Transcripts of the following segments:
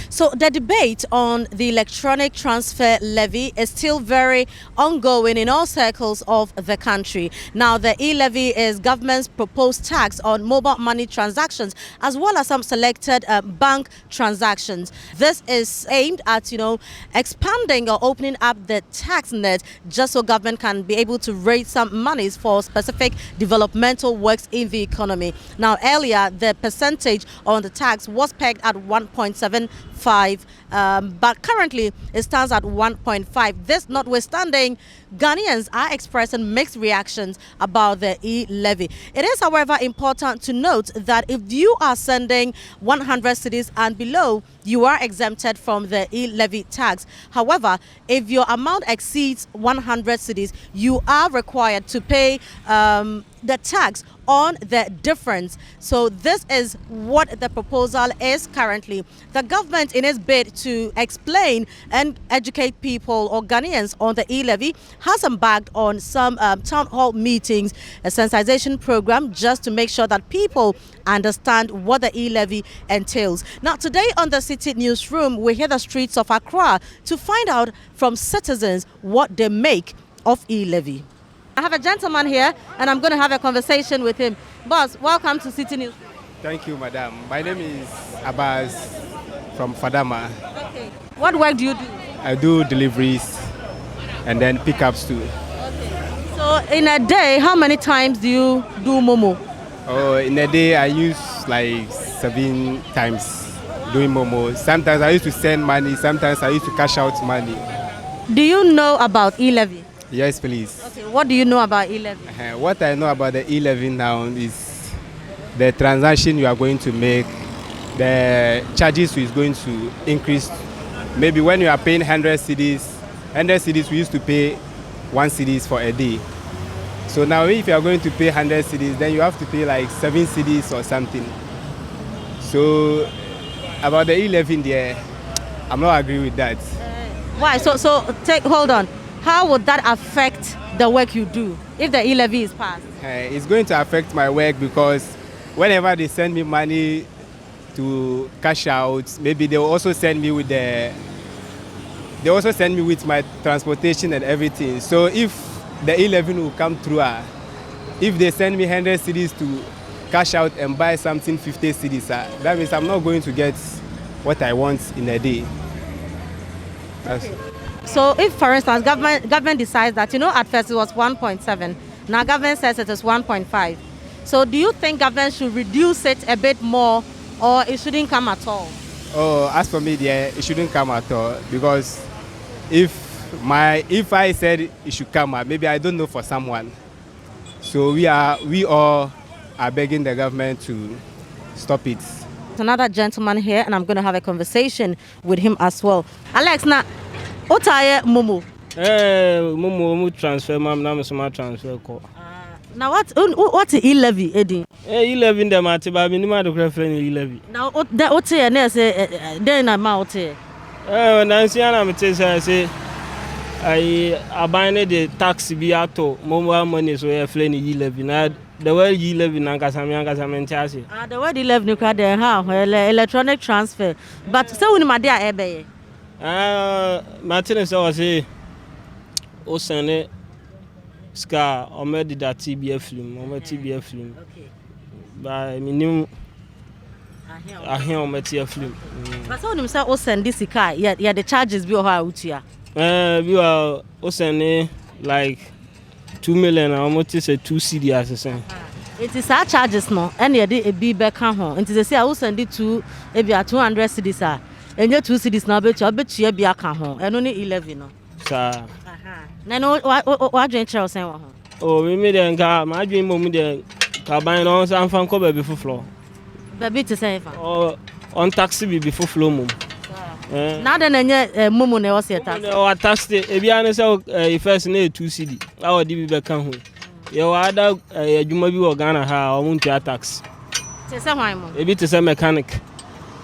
So the debate on the electronic transfer levy is still very ongoing in all circles of the country. Now, the E-levy is government's proposed tax on mobile money transactions as well as some selected bank transactions. This is aimed at, expanding or opening up the tax net just so government can be able to raise some monies for specific developmental works in the economy. Now, earlier, the percentage on the tax was pegged at 1.75, but currently it stands at 1.5. This notwithstanding, Ghanaians are expressing mixed reactions about the E-levy. It is, however, important to note that if you are sending 100 cedis and below, you are exempted from the E-levy tax. However, if your amount exceeds 100 cedis, you are required to pay the tax on the difference. So this is what the proposal is currently. The government, in its bid to explain and educate people or Ghanaians on the E-levy, has embarked on some town hall meetings, a sensitization program, just to make sure that people understand what the E-levy entails. Now, today on the Citi Newsroom, we hit the streets of Accra to find out from citizens what they make of E-levy. I have a gentleman here, and I'm going to have a conversation with him. Boss, welcome to Citi Newsroom. Thank you, madam. My name is Abbas from Fadama. Okay. What work do you do? I do deliveries and then pickups too. Okay. So in a day, how many times do you do Momo? Oh, in a day, I use like 7 times doing Momo. Sometimes I used to send money, sometimes I used to cash out money. Do you know about E-levy? Yes, please. Okay, what do you know about E-levy? What I know about the E-levy now is the transaction you are going to make, the charges is going to increase. Maybe when you are paying 100 cedis, we used to pay 1 cedis for a day. So now if you are going to pay 100 cedis, then you have to pay like 7 cedis or something. So about the E-levy there, I'm not agree with that. Why? Hold on. How would that affect the work you do if the E-levy is passed? It's going to affect my work because whenever they send me money to cash out, maybe they will also send me with my transportation and everything. So if the E-levy will come through, if they send me 100 cedis to cash out and buy something 50 cedis, that means I'm not going to get what I want in a day. Okay. So if, for instance, government decides that, at first it was 1.7, now government says it is 1.5. So do you think government should reduce it a bit more or it shouldn't come at all? Oh, as for me, it shouldn't come at all because if I said it should come, maybe I don't know for someone. So we all are begging the government to stop it. There's another gentleman here, and I'm going to have a conversation with him as well. Alex, now, what are Momo? Momo transfer, ma'am. Now I'm transfer call. Now what's the E-levy, Eddie? E-levy the matter, but I'm not the friend E-levy. Now what's here? Then I'm out here. Nancy, I'm say I buy the tax be out mobile money, so I flame E-levy. Now the word E-levy, Nankasamian Chassis. The word E-levy, you can't have electronic transfer. But so when my dear Ebe. Martinez was a Osane Scar or made that TBF film or TBF film. Okay. By minimum, I hear on my TBF film. But so when say Osen this car, yeah, the charges be out here. We are Osane like 2 million. I almost say 2 CD as I say. It is our charges no, and you did a be back home. It is a say I will send it to maybe 200 cedis. And your 2 cedis now, bet you be a car home, and only 11. No, sir. Now, what drink Charles saying? Oh, we made a car, my dream moment, the carbine on some fan cover before floor. Baby to say, or on taxi before floor mum. Now then, Momo never said that. Or taxi, if you are first need 2 CD, our DB back home. You are you may be or Ghana, how I want to tax. A bit is a mechanic.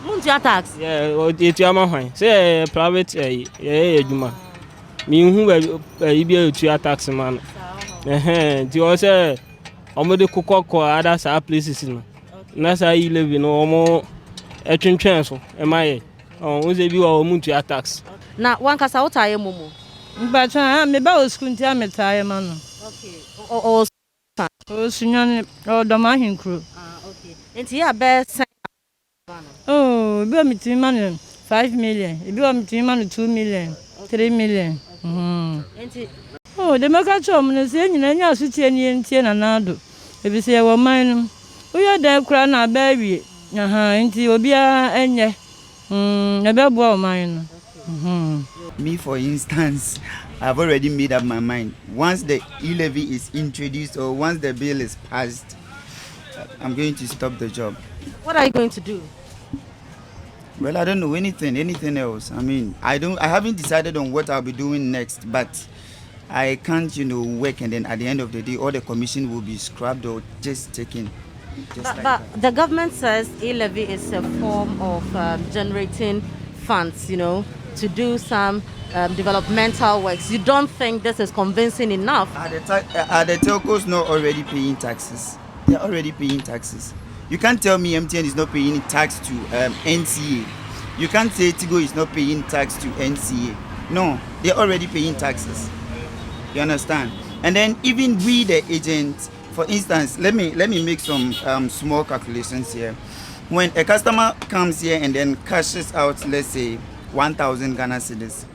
Muntia tax? Yeah, or it's your man. Say private, Juma. Me who you be able to tax man. Do you also almost cook or other places? That's how you live in no more a chance. Am I? On say be wa mu to tax. Na one kasa what are mumu? But me ba school ntia me tie man. Okay. O Sunyan o do ma hinkro. okay. Enti ya be sen. Oh, be me tin man 5 million. E be me tin man 2 million, 3 million. Enti oh, de make chom no se nyina nya so tie ni entie na nado. E bi se wo man no. Uya da kura na ba wie. Aha, enti obi a enye. E be bo o man no. Me, for instance, I've already made up my mind. Once the E-levy is introduced or once the bill is passed, I'm going to stop the job. what are you going to do? Well, I don't know anything else. I mean, I haven't decided on what I'll be doing next, but I can't, work and then at the end of the day, all the commission will be scrapped or just taken. But the government says E-levy is a form of generating funds, to do some developmental works. You don't think this is convincing enough? Are the telcos not already paying taxes? They're already paying taxes. You can't tell me MTN is not paying tax to NCA. You can't say Tigo is not paying tax to NCA. No, they're already paying taxes. You understand? And then even we, the agents, for instance, let me make some small calculations here. When a customer comes here and then cashes out, let's say, 1,000 Ghana cedis,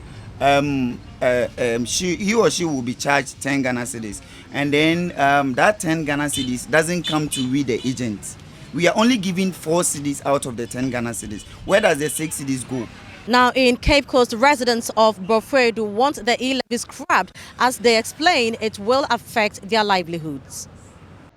he or she will be charged 10 Ghana cedis. And then that 10 Ghana cedis doesn't come to we, the agents. We are only giving 4 cedis out of the 10 Ghana cedis. Where does the 6 cedis go? Now, in Cape Coast, residents of Bofredo want the E-levy scrapped. As they explain, it will affect their livelihoods.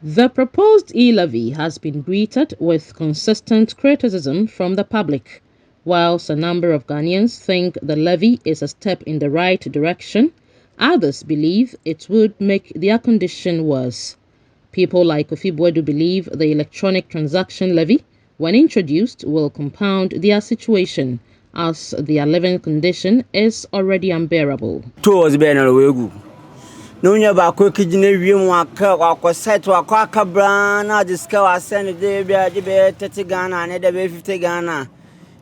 The proposed e-levy has been greeted with consistent criticism from the public. Whilst a number of Ghanaians think the levy is a step in the right direction, others believe it would make their condition worse. People like Kofi Boadu believe the electronic transaction levy, when introduced, will compound their situation, as their living condition is already unbearable. Nunya ba ko kijine wiem wa site wa ko akabra na diska wa send de bia de be 30 Ghana na de be 50 Ghana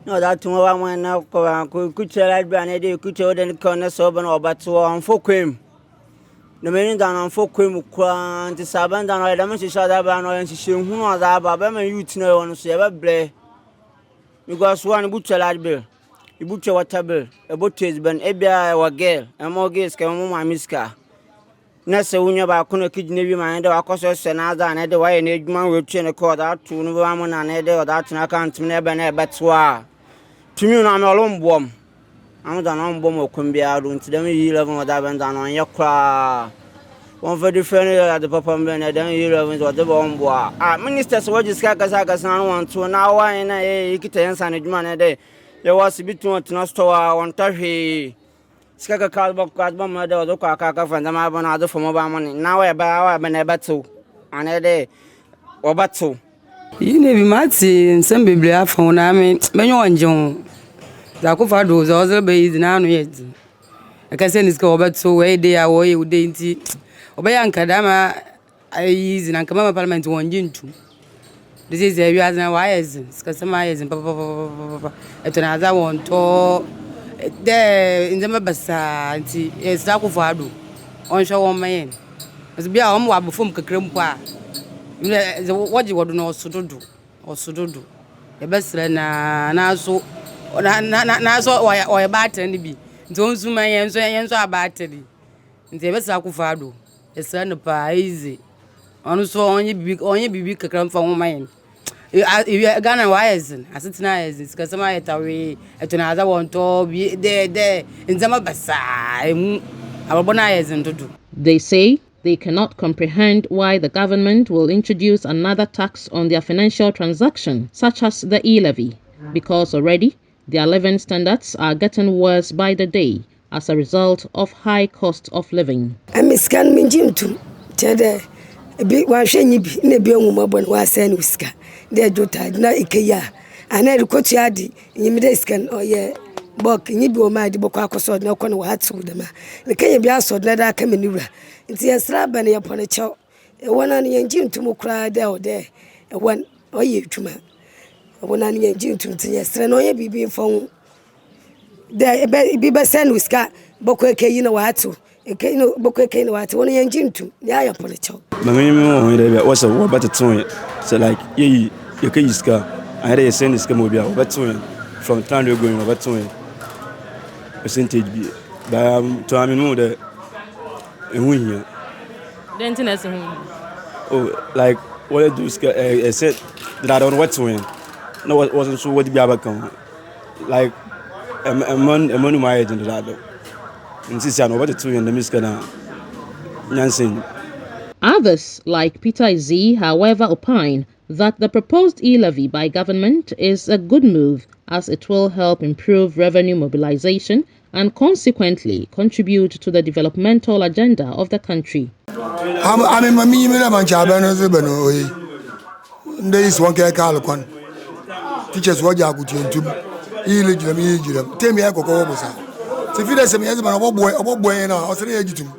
no that to wa mo na ko kuchela bia na de kuche de ko na so ba na obato on fokwem no me nda na fokwem kwa nti saban da na de me shisha da ba no nshishe hunu da ba ba ma youth na won so e ba ble because one buchela bill ibuche water bill e botes ban e bia wa girl e mo girls ka mo ma miska na se wunya ba kono kijine wi man de wakoso se na za na de wa ye na edwuma we tue ne ko da tu no ba mo na na de da tuna account me be na betwa tumi na me olombom am da na mbom okwmbia do nti dem E-levy da ben da no ye kwa won fa different ya de papa me na dem E-levy do de bombo ministers wo jiska kasa no wan to na wa na e kita yansa na edwuma na de ye was bitu tuna store won ta hwe Skaka kalbok kasbam ma de do ka fanda ma bana do fomo ba moni na wa ba na batu anede o batu yine bi mati nsem bebre afon na me menyo onjun za ko fa do zo zo be yizi na anu yedi akase ni ska o batu we de ya wo ye ude nti oba ya nkada ma ayizi na nkama parliament wonjintu this is a reason why is ska sama is papa etona za won to de nzema basa nti esa ko fado on hwe won mayen as bia o mo abofom kakram kwa woji wodo no osododo e besre na so o battery ni bi nti onzu mayen so abattery nti e besa ko fado esra no pa easy onu so onye bibi kakram fa won mayen Ghana wires asitina is kasama etawe etuna aza wonto bi de nzama basa emu abona yes ndodo. They say they cannot comprehend why the government will introduce another tax on their financial transaction, such as the e-levy, because already their living standards are getting worse by the day as a result of high cost of living. Amiskan minjimtu tede bi wa hwenyi bi na bi onwuma bon wa sen uska de jota na ikeya ana rikotu adi nyimide scan oye bok nyibi o ma di bokwa akoso na kono wa hatu dama ne kenya bi aso na da ka menura nti yesra ba ne yapone chew e wona ne yanji ntumu kra de o de e won oye twuma wona ne yanji ntumu nti yesra no oye bibi fon the be send with scar boko ke you know what boko ke no what one engine to ya ya policho what's a what better to so like you can use car I had send this come over but from time you're going over to percentage be to I mean that and win here oh like what I do is I said that I don't know what to win no wasn't sure what to be about come like a man my age into that and since I know what to win the miss gonna Nancy. Others, like Peter Izzi, however, opine that the proposed e-levy by government is a good move as it will help improve revenue mobilization and consequently contribute to the developmental agenda of the country. Teachers were jagutin e-legitim, tell me, I go over. So if you say, yes, but a boy, and I was legitimate.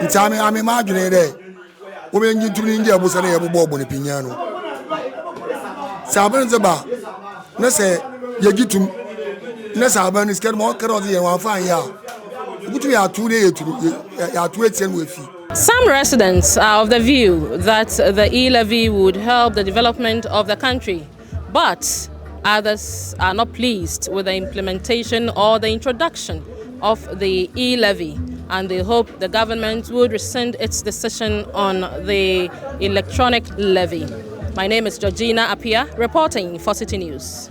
It's I'm imagining that women you to India was an able bob on a piano. Sabanzaba, no say, Yagitum, Nessaban is getting more carrots and 1 fine year. Which we are 2 days to wait with you. Some residents are of the view that the e-levy would help the development of the country, but others are not pleased with the implementation or the introduction of the e-levy, and they hope the government would rescind its decision on the electronic levy. My name is Georgina Apia, reporting for Citi News.